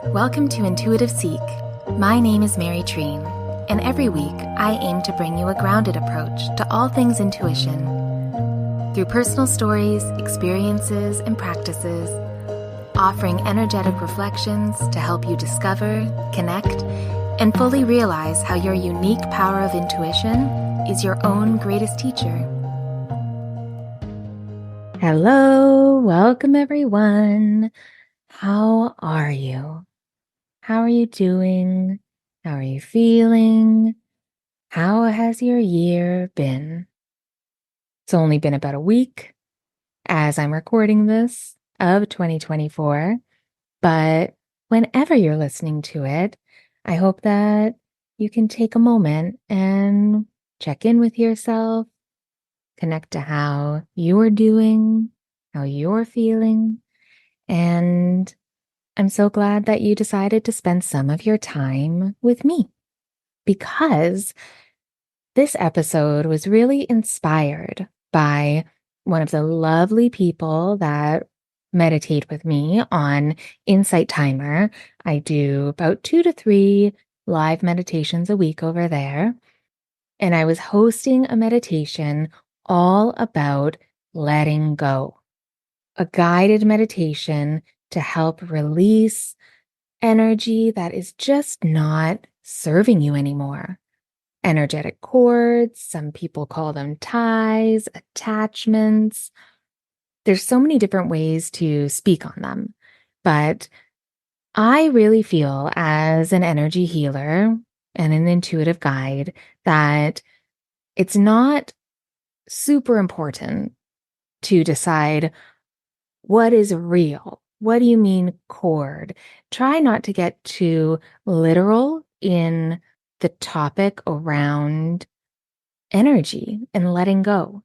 Welcome to Intuitive Seek. My name is Mary Treen, and every week I aim to bring you a grounded approach to all things intuition. Through personal stories, experiences, and practices, offering energetic reflections to help you discover, connect, and fully realize how your unique power of intuition is your own greatest teacher. Hello, welcome everyone. How are you? How are you doing? How are you feeling? How has your year been? It's only been about a week as I'm recording this of 2024, but whenever you're listening to it, I hope that you can take a moment and check in with yourself, connect to how you are doing, how you're feeling, and I'm so glad that you decided to spend some of your time with me because this episode was really inspired by one of the lovely people that meditate with me on Insight Timer. I do about 2 to 3 live meditations a week over there. And I was hosting a meditation all about letting go, a guided meditation to help release energy that is just not serving you anymore. Energetic cords, some people call them ties, attachments. There's so many different ways to speak on them. But I really feel as an energy healer and an intuitive guide that it's not super important to decide what is real. What do you mean cord? Try not to get too literal in the topic around energy and letting go,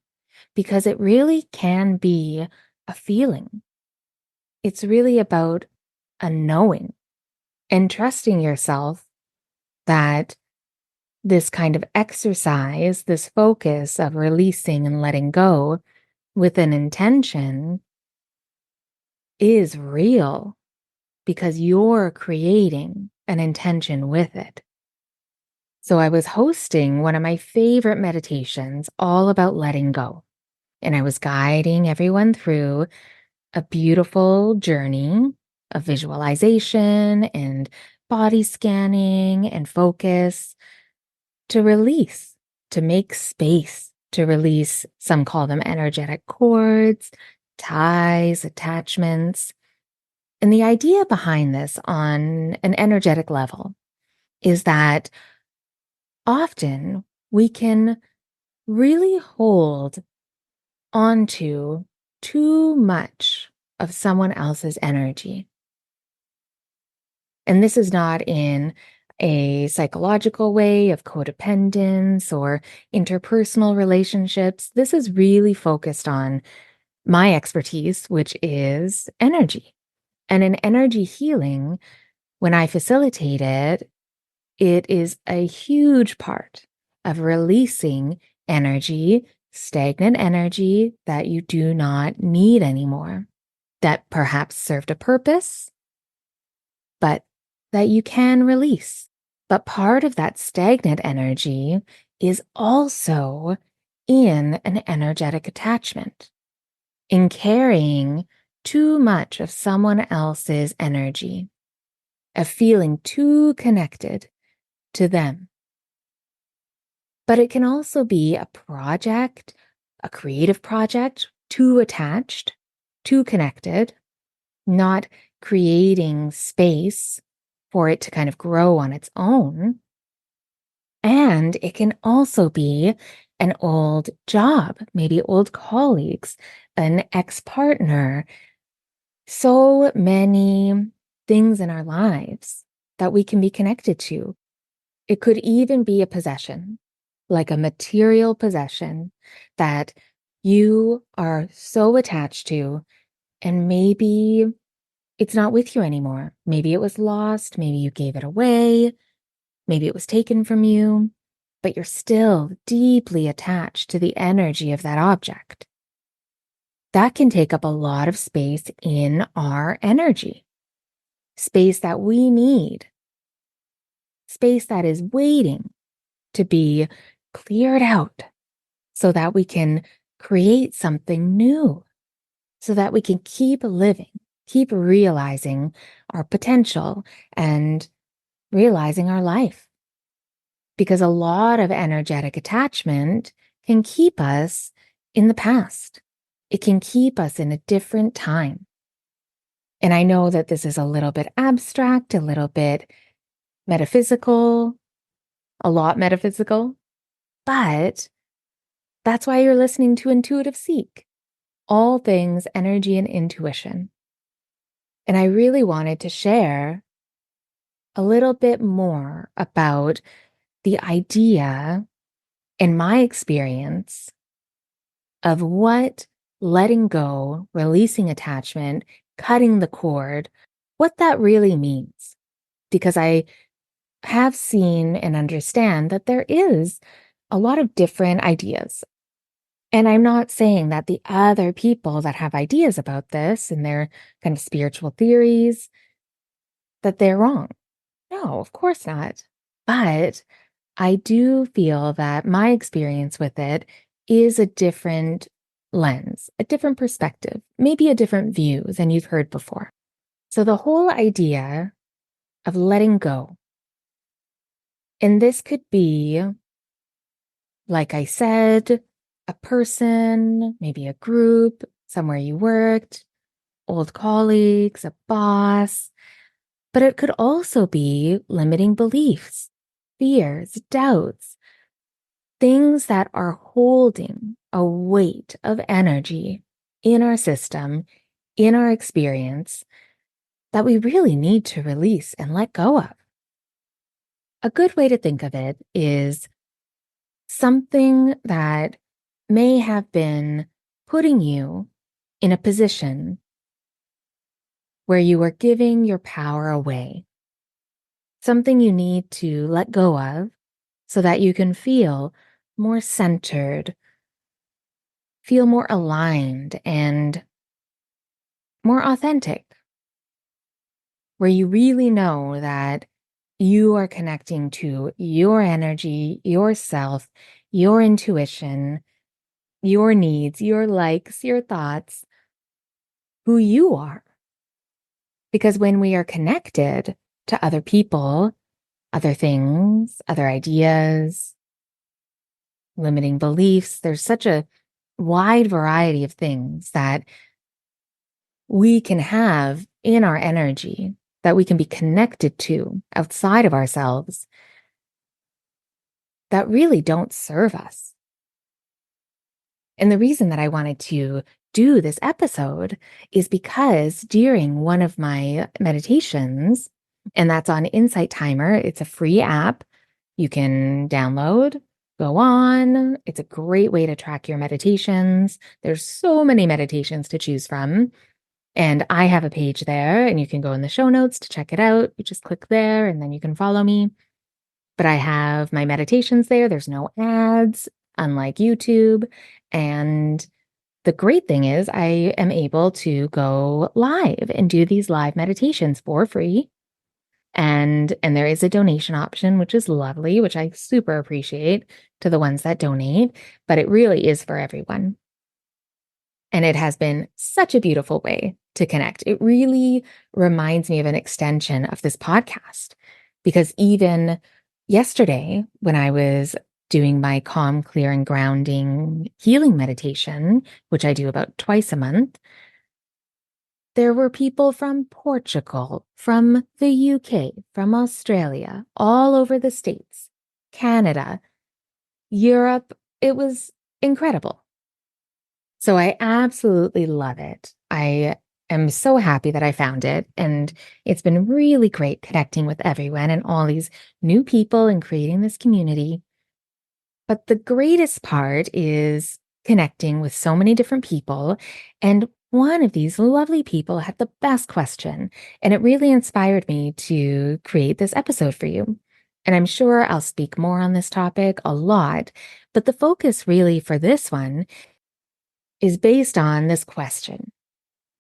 because it really can be a feeling. It's really about a knowing and trusting yourself that this kind of exercise, this focus of releasing and letting go with an intention is real because you're creating an intention with it. So I was hosting one of my favorite meditations all about letting go. And I was guiding everyone through a beautiful journey of visualization and body scanning and focus to release, to make space, to release. Some call them energetic cords, ties, attachments. And the idea behind this on an energetic level is that often we can really hold onto too much of someone else's energy. And this is not in a psychological way of codependence or interpersonal relationships. This is really focused on my expertise, which is energy. And in energy healing, when I facilitate it, it is a huge part of releasing energy, stagnant energy that you do not need anymore, that perhaps served a purpose, but that you can release. But part of that stagnant energy is also in an energetic attachment, in carrying too much of someone else's energy, of feeling too connected to them. But it can also be a project, a creative project, too attached, too connected, not creating space for it to kind of grow on its own. And it can also be an old job, maybe old colleagues, an ex-partner. So many things in our lives that we can be connected to. It could even be a possession, like a material possession that you are so attached to, and maybe it's not with you anymore. Maybe it was lost. Maybe you gave it away. Maybe it was taken from you, but you're still deeply attached to the energy of that object. That can take up a lot of space in our energy. space that we need, space that is waiting to be cleared out so that we can create something new, so that we can keep living, keep realizing our potential and realizing our life. Because a lot of energetic attachment can keep us in the past. It can keep us in a different time. And I know that this is a little bit abstract, a little bit metaphysical, a lot metaphysical, but that's why you're listening to Intuitive Seek, all things energy and intuition. And I really wanted to share a little bit more about the idea and my experience of what letting go, releasing attachment, cutting the cord, what that really means. Because I have seen and understand that there is a lot of different ideas. And I'm not saying that the other people that have ideas about this and their kind of spiritual theories, that they're wrong. No, of course not. But I do feel that my experience with it is a different lens, a different perspective, maybe a different view than you've heard before. So the whole idea of letting go, and this could be, like I said, a person, maybe a group, somewhere you worked, old colleagues, a boss, but it could also be limiting beliefs, fears, doubts, things that are holding a weight of energy in our system, in our experience, that we really need to release and let go of. A good way to think of it is something that may have been putting you in a position where you are giving your power away, something you need to let go of so that you can feel more centered, feel more aligned and more authentic, where you really know that you are connecting to your energy, yourself, your intuition, your needs, your likes, your thoughts, who you are. Because when we are connected to other people, other things, other ideas, limiting beliefs, there's such a wide variety of things that we can have in our energy that we can be connected to outside of ourselves that really don't serve us. And the reason that I wanted to do this episode is because during one of my meditations, and that's on Insight Timer, it's a free app you can download, go on. It's a great way to track your meditations. There's so many meditations to choose from. And I have a page there, and you can go in the show notes to check it out. You just click there, and then you can follow me. But I have my meditations there. There's no ads, unlike YouTube. And the great thing is I am able to go live and do these live meditations for free. And there is a donation option, which is lovely, which I super appreciate to the ones that donate, but it really is for everyone. And it has been such a beautiful way to connect. It really reminds me of an extension of this podcast because even yesterday, when I was doing my calm, clear, and grounding healing meditation, which I do about twice a month, there were people from Portugal, from the UK, from Australia, all over the States, Canada, Europe. It was incredible. So I absolutely love it. I am so happy that I found it. And it's been really great connecting with everyone and all these new people and creating this community. But the greatest part is connecting with so many different people. And one of these lovely people had the best question, and it really inspired me to create this episode for you. And I'm sure I'll speak more on this topic a lot, but the focus really for this one is based on this question.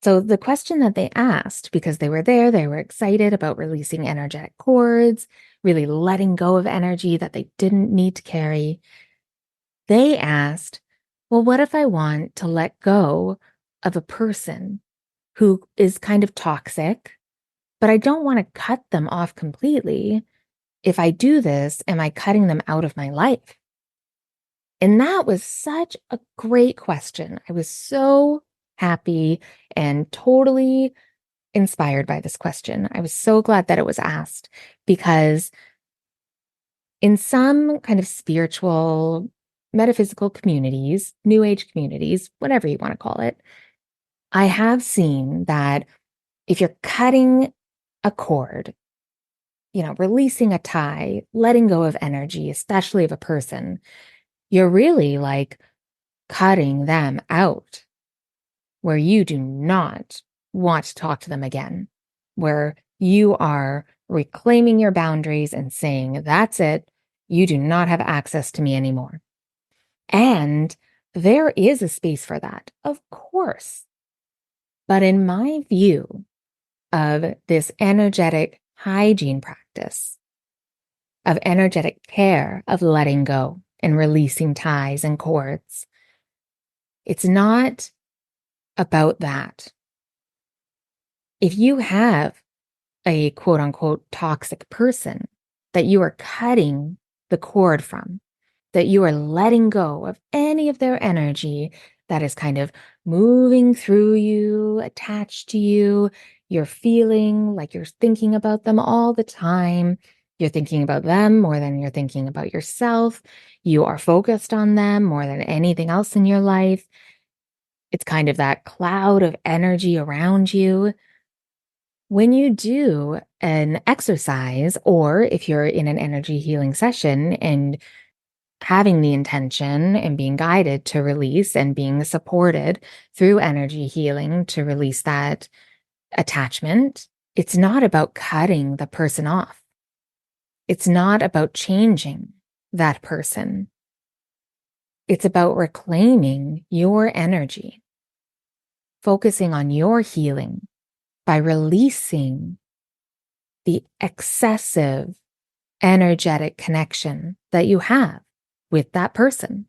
So the question that they asked, because they were there, they were excited about releasing energetic cords, really letting go of energy that they didn't need to carry. They asked, well, what if I want to let go of a person who is kind of toxic, but I don't want to cut them off completely? If I do this, am I cutting them out of my life? And that was such a great question. I was so happy and totally inspired by this question. I was so glad that it was asked because in some kind of spiritual, metaphysical communities, new age communities, whatever you want to call it, I have seen that if you're cutting a cord, releasing a tie, letting go of energy, especially of a person, you're really like cutting them out where you do not want to talk to them again, where you are reclaiming your boundaries and saying, that's it, you do not have access to me anymore. And there is a space for that, of course. But in my view of this energetic hygiene practice, of energetic care, of letting go and releasing ties and cords, it's not about that. If you have a quote unquote toxic person that you are cutting the cord from, that you are letting go of any of their energy that is kind of moving through you, attached to you, you're feeling like you're thinking about them all the time. You're thinking about them more than you're thinking about yourself. You are focused on them more than anything else in your life. It's kind of that cloud of energy around you. When you do an exercise, or if you're in an energy healing session and having the intention and being guided to release and being supported through energy healing to release that attachment, it's not about cutting the person off. It's not about changing that person. It's about reclaiming your energy, focusing on your healing by releasing the excessive energetic connection that you have with that person.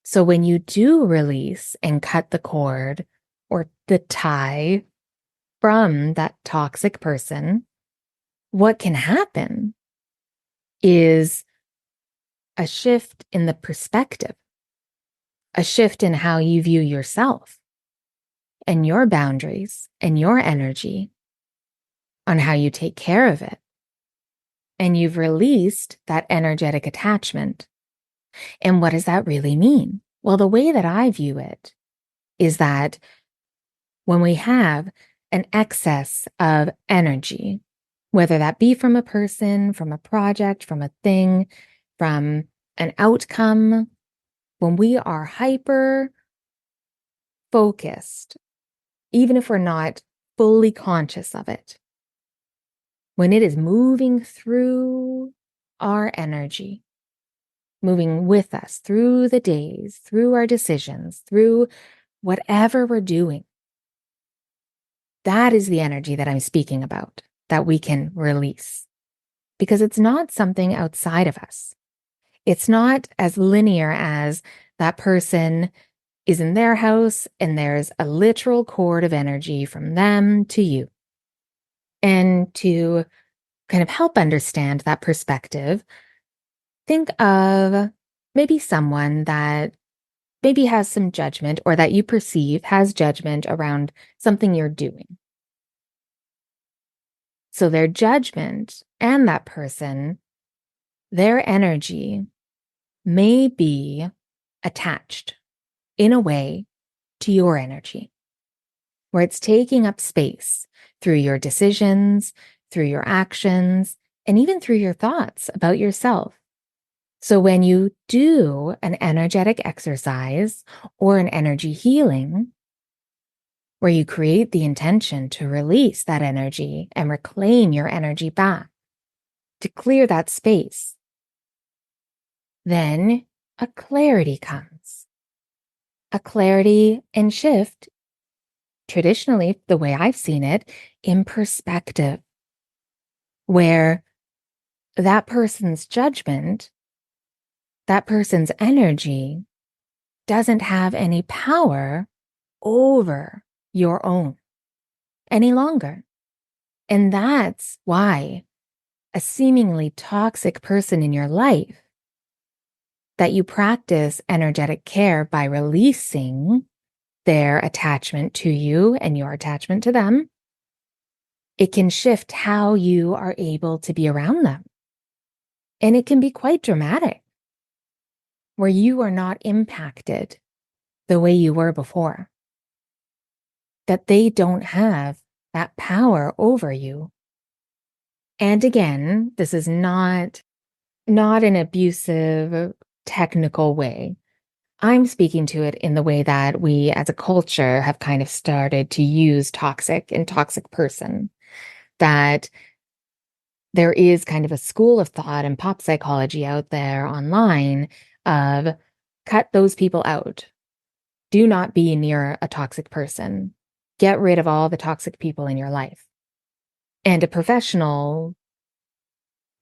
So when you do release and cut the cord or the tie from that toxic person, what can happen is a shift in the perspective, a shift in how you view yourself and your boundaries and your energy, on how you take care of it. And you've released that energetic attachment. And what does that really mean? Well, the way that I view it is that when we have an excess of energy, whether that be from a person, from a project, from a thing, from an outcome, when we are hyper focused, even if we're not fully conscious of it, when it is moving through our energy, moving with us through the days, through our decisions, through whatever we're doing, that is the energy that I'm speaking about, that we can release. Because it's not something outside of us. It's not as linear as that person is in their house and there's a literal cord of energy from them to you. And to kind of help understand that perspective, think of maybe someone that maybe has some judgment or that you perceive has judgment around something you're doing. So their judgment and that person, their energy may be attached in a way to your energy, where it's taking up space through your decisions, through your actions, and even through your thoughts about yourself. So when you do an energetic exercise or an energy healing, where you create the intention to release that energy and reclaim your energy back, to clear that space, then a clarity comes. A clarity and shift traditionally, the way I've seen it, in perspective, where that person's judgment, that person's energy doesn't have any power over your own any longer. And that's why a seemingly toxic person in your life, that you practice energetic care by releasing their attachment to you and your attachment to them, it can shift how you are able to be around them. And it can be quite dramatic, where you are not impacted the way you were before, that they don't have that power over you. And again, this is not an abusive, technical way. I'm speaking to it in the way that we as a culture have kind of started to use toxic and toxic person, that there is kind of a school of thought and pop psychology out there online of cut those people out. Do not be near a toxic person. Get rid of all the toxic people in your life. And a professional,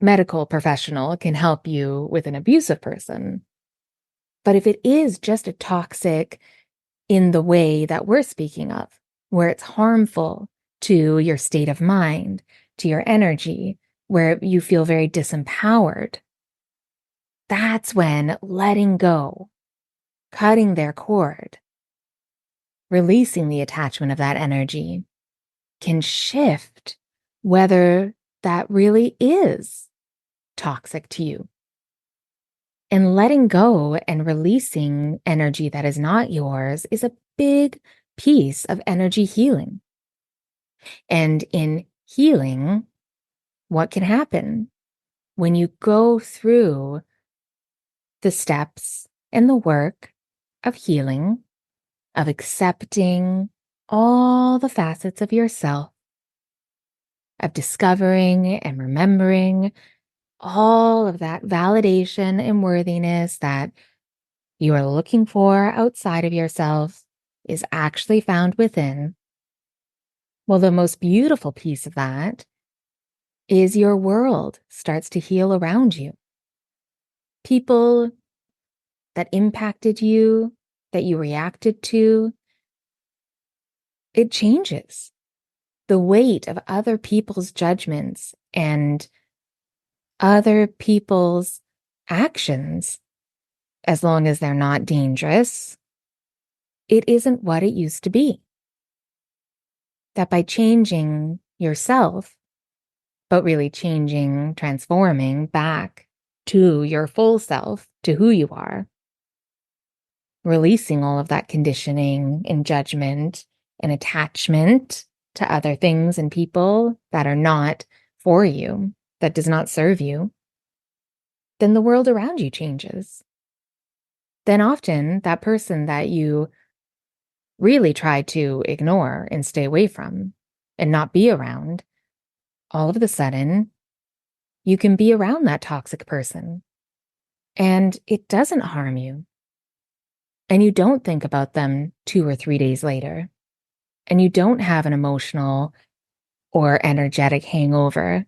medical professional can help you with an abusive person. But if it is just a toxic in the way that we're speaking of, where it's harmful to your state of mind, to your energy, where you feel very disempowered, that's when letting go, cutting their cord, releasing the attachment of that energy can shift whether that really is toxic to you. And letting go and releasing energy that is not yours is a big piece of energy healing. And in healing, what can happen when you go through the steps and the work of healing, of accepting all the facets of yourself, of discovering and remembering all of that validation and worthiness that you are looking for outside of yourself is actually found within. Well, the most beautiful piece of that is your world starts to heal around you. People that impacted you, that you reacted to, it changes. The weight of other people's judgments and other people's actions, as long as they're not dangerous, it isn't what it used to be. That by changing yourself, but really changing, transforming back to your full self, to who you are, releasing all of that conditioning and judgment and attachment to other things and people that are not for you, that does not serve you, then the world around you changes. Then often that person that you really try to ignore and stay away from and not be around, all of a sudden, you can be around that toxic person and it doesn't harm you. And you don't think about them 2 or 3 days later. And you don't have an emotional or energetic hangover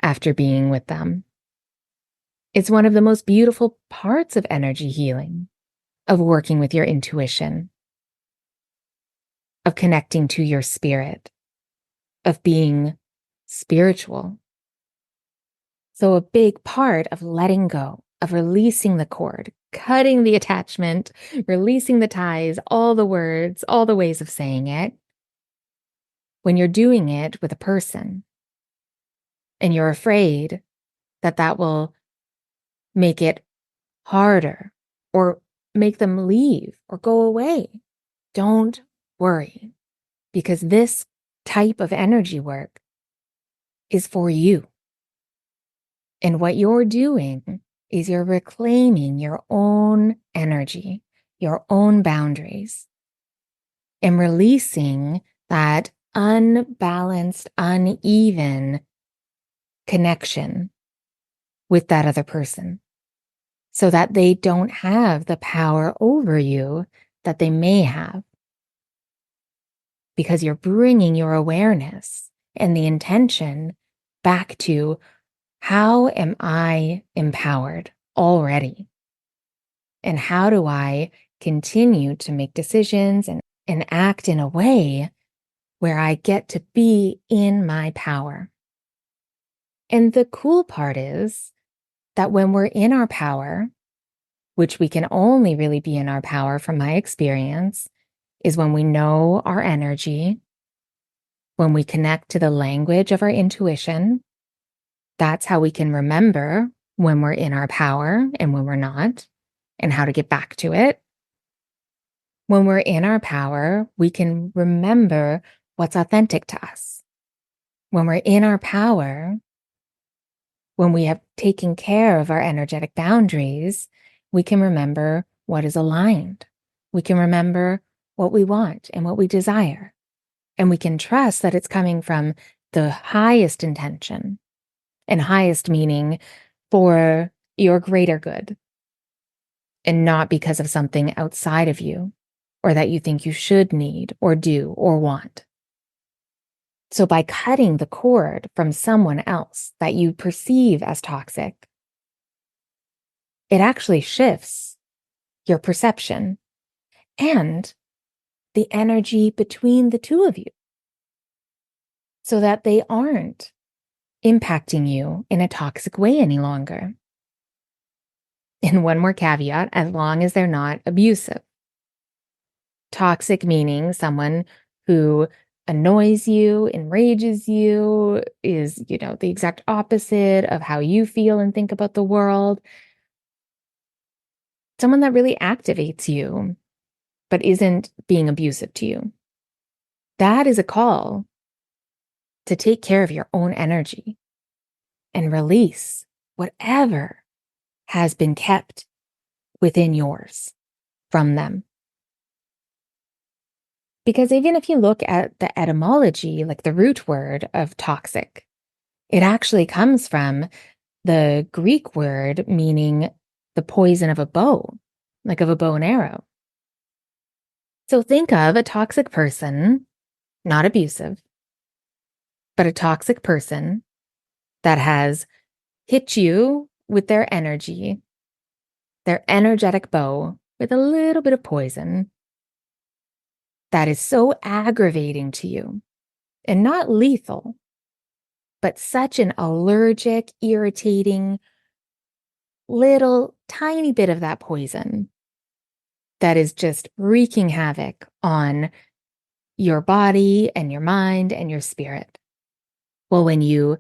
after being with them. It's one of the most beautiful parts of energy healing, of working with your intuition, of connecting to your spirit, of being spiritual. So a big part of letting go, of releasing the cord, cutting the attachment, releasing the ties, all the words, all the ways of saying it, when you're doing it with a person and you're afraid that that will make it harder or make them leave or go away, don't worry, because this type of energy work is for you. And what you're doing is you're reclaiming your own energy, your own boundaries, and releasing that unbalanced, uneven connection with that other person so that they don't have the power over you that they may have. because you're bringing your awareness and the intention back to, how am I empowered already? And how do I continue to make decisions and act in a way where I get to be in my power? And the cool part is that when we're in our power, which we can only really be in our power from my experience, is when we know our energy, when we connect to the language of our intuition. That's how we can remember when we're in our power and when we're not, and how to get back to it. When we're in our power, we can remember what's authentic to us. When we're in our power, when we have taken care of our energetic boundaries, we can remember what is aligned. We can remember what we want and what we desire. And we can trust that it's coming from the highest intention, and highest meaning for your greater good, and not because of something outside of you or that you think you should need or do or want. So by cutting the cord from someone else that you perceive as toxic, it actually shifts your perception and the energy between the two of you, so that they aren't impacting you in a toxic way any longer. And one more caveat, as long as they're not abusive. Toxic meaning someone who annoys you, enrages you, is, the exact opposite of how you feel and think about the world. Someone that really activates you, but isn't being abusive to you. That is a call to take care of your own energy and release whatever has been kept within yours from them. Because even if you look at the etymology, like the root word of toxic, it actually comes from the Greek word meaning the poison of a bow, like of a bow and arrow. So think of a toxic person, not abusive, but a toxic person that has hit you with their energy, their energetic bow with a little bit of poison that is so aggravating to you and not lethal, but such an allergic, irritating, little tiny bit of that poison that is just wreaking havoc on your body and your mind and your spirit. Well, when you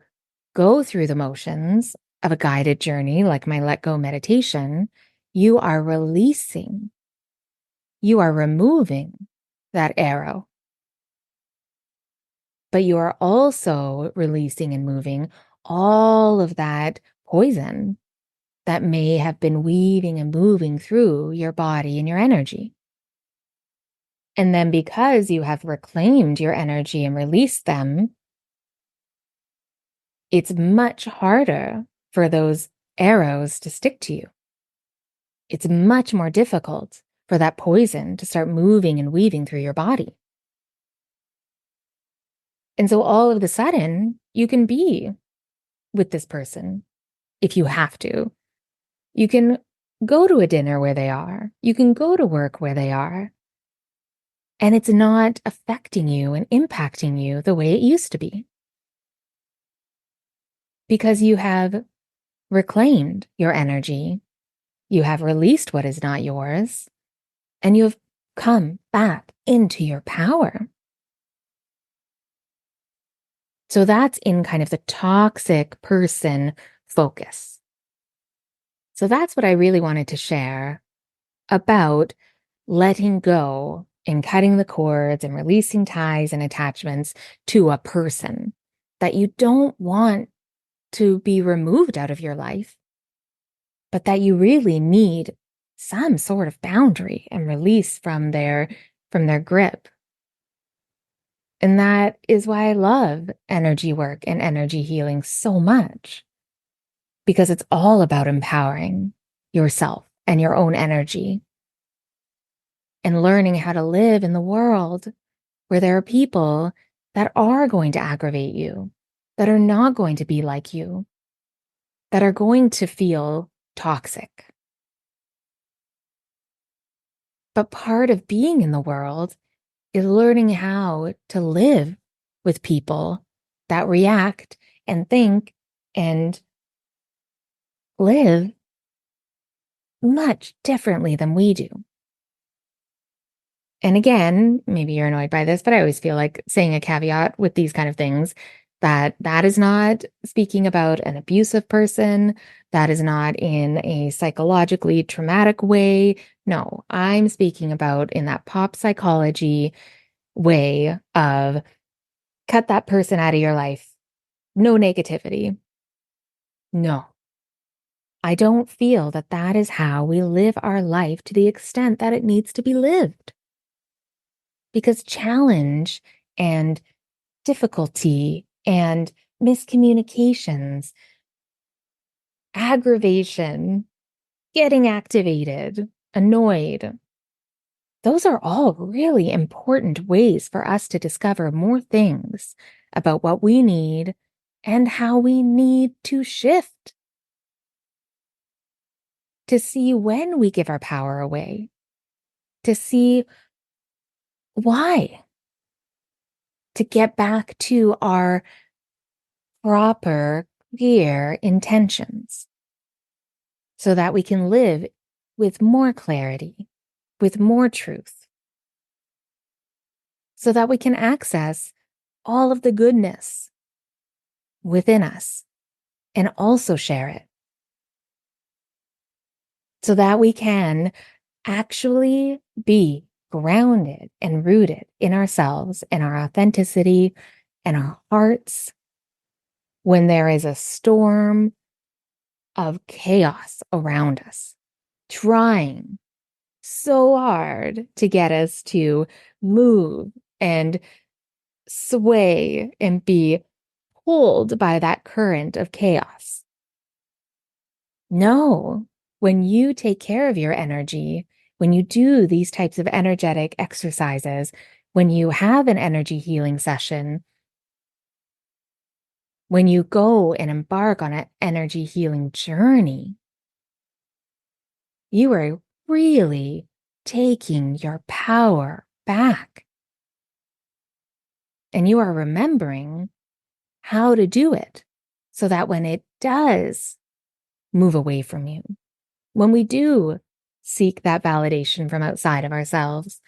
go through the motions of a guided journey like my Let Go meditation, you are releasing, you are removing that arrow. But you are also releasing and moving all of that poison that may have been weaving and moving through your body and your energy. And then because you have reclaimed your energy and released them, it's much harder for those arrows to stick to you. It's much more difficult for that poison to start moving and weaving through your body. And so all of a sudden, you can be with this person if you have to. You can go to a dinner where they are. You can go to work where they are. And it's not affecting you and impacting you the way it used to be. Because you have reclaimed your energy, you have released what is not yours, and you have come back into your power. So that's in kind of the toxic person focus. So that's what I really wanted to share about letting go and cutting the cords and releasing ties and attachments to a person that you don't want to be removed out of your life, but that you really need some sort of boundary and release from their grip. And that is why I love energy work and energy healing so much, because it's all about empowering yourself and your own energy and learning how to live in the world where there are people that are going to aggravate you, that are not going to be like you, that are going to feel toxic. But part of being in the world is learning how to live with people that react and think and live much differently than we do. And again, maybe you're annoyed by this, but I always feel like saying a caveat with these kind of things that that is not speaking about an abusive person. That is not in a psychologically traumatic way. No, I'm speaking about in that pop psychology way of cut that person out of your life. No negativity. No, I don't feel that that is how we live our life to the extent that it needs to be lived. Because challenge and difficulty and miscommunications, aggravation, getting activated, annoyed, those are all really important ways for us to discover more things about what we need and how we need to shift, to see when we give our power away, to see why, to get back to our proper, clear intentions so that we can live with more clarity, with more truth, so that we can access all of the goodness within us and also share it, so that we can actually be grounded and rooted in ourselves and our authenticity and our hearts when there is a storm of chaos around us, trying so hard to get us to move and sway and be pulled by that current of chaos. No, when you take care of your energy, when you do these types of energetic exercises, when you have an energy healing session, when you go and embark on an energy healing journey, you are really taking your power back. And you are remembering how to do it so that when it does move away from you, when we do seek that validation from outside of ourselves,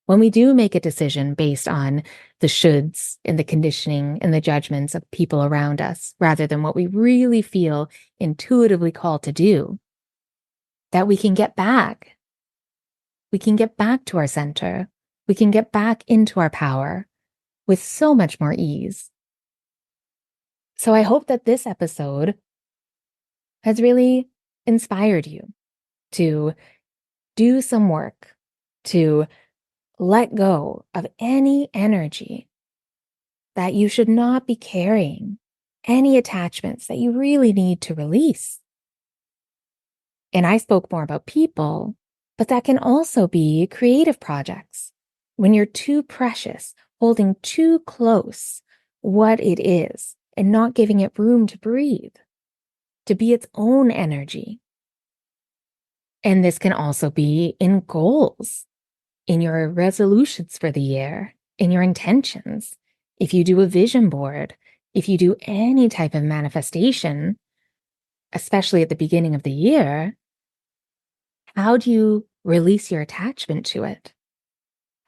when we do make a decision based on the shoulds and the conditioning and the judgments of people around us, rather than what we really feel intuitively called to do, that we can get back. We can get back to our center. We can get back into our power with so much more ease. So I hope that this episode has really inspired you to do some work, to let go of any energy that you should not be carrying, any attachments that you really need to release. And I spoke more about people, but that can also be creative projects. When you're too precious, holding too close what it is and not giving it room to breathe, to be its own energy. And this can also be in goals, in your resolutions for the year, in your intentions. If you do a vision board, if you do any type of manifestation, especially at the beginning of the year, how do you release your attachment to it?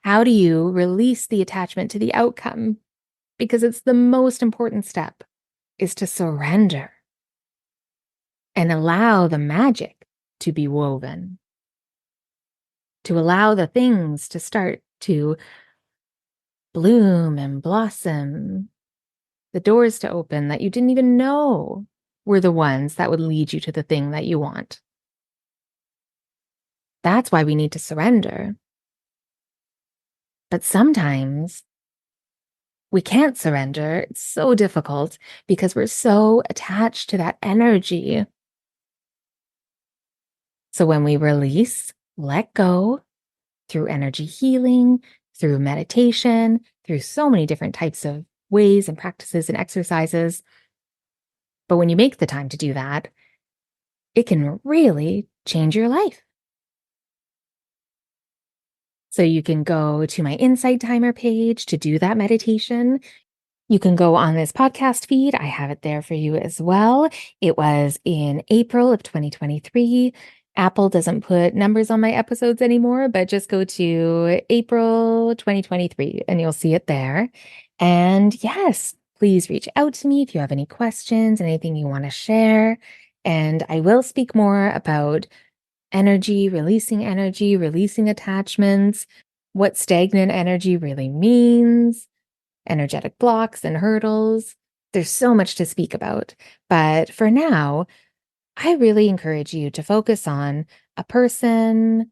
How do you release the attachment to the outcome? Because it's the most important step, is to surrender and allow the magic to be woven, to allow the things to start to bloom and blossom, the doors to open that you didn't even know were the ones that would lead you to the thing that you want. That's why we need to surrender. But sometimes we can't surrender. It's so difficult because we're so attached to that energy. So when we release, let go through energy healing, through meditation, through so many different types of ways and practices and exercises. But when you make the time to do that, it can really change your life. So you can go to my Insight Timer page to do that meditation. You can go on this podcast feed. I have it there for you as well. It was in April of 2023. Apple doesn't put numbers on my episodes anymore, but just go to April 2023 and you'll see it there. And yes, please reach out to me if you have any questions, anything you want to share. And I will speak more about energy, releasing attachments, what stagnant energy really means, energetic blocks and hurdles. There's so much to speak about. But for now, I really encourage you to focus on a person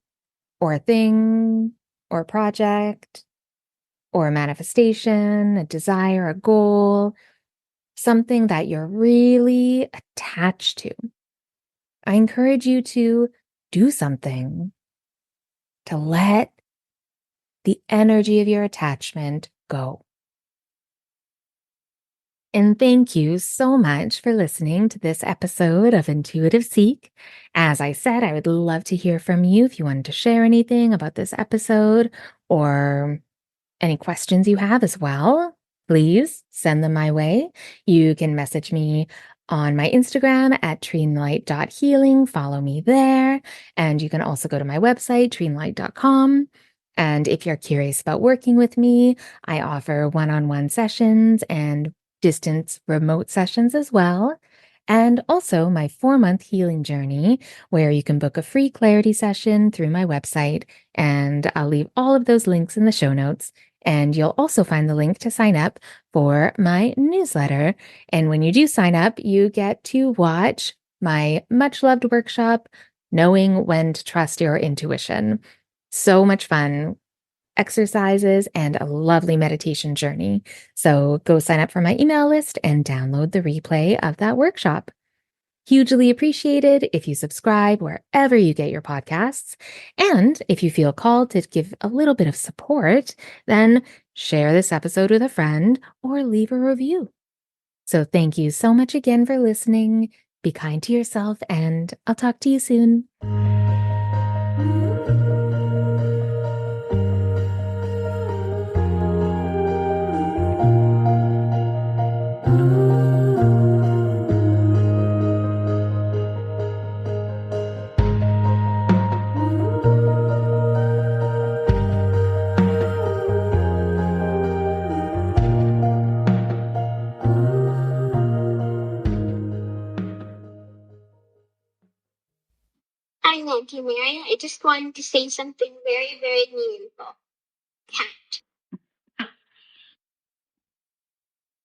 or a thing or a project or a manifestation, a desire, a goal, something that you're really attached to. I encourage you to do something to let the energy of your attachment go. And thank you so much for listening to this episode of Intuitive Seek. As I said, I would love to hear from you if you wanted to share anything about this episode or any questions you have as well. Please send them my way. You can message me on my Instagram at treenlight.healing. Follow me there. And you can also go to my website, treenlight.com. And if you're curious about working with me, I offer one-on-one sessions and distance remote sessions as well. And also my 4-month healing journey, where you can book a free clarity session through my website. And I'll leave all of those links in the show notes. And you'll also find the link to sign up for my newsletter. And when you do sign up, you get to watch my much loved workshop, Knowing When to Trust Your Intuition. So much fun exercises and a lovely meditation journey. So go sign up for my email list and download the replay of that workshop. Hugely appreciated if you subscribe wherever you get your podcasts. And if you feel called to give a little bit of support, then share this episode with a friend or leave a review. So thank you so much again for listening. Be kind to yourself, and I'll talk to you soon. Hi, Auntie Mary. I just wanted to say something very, very meaningful.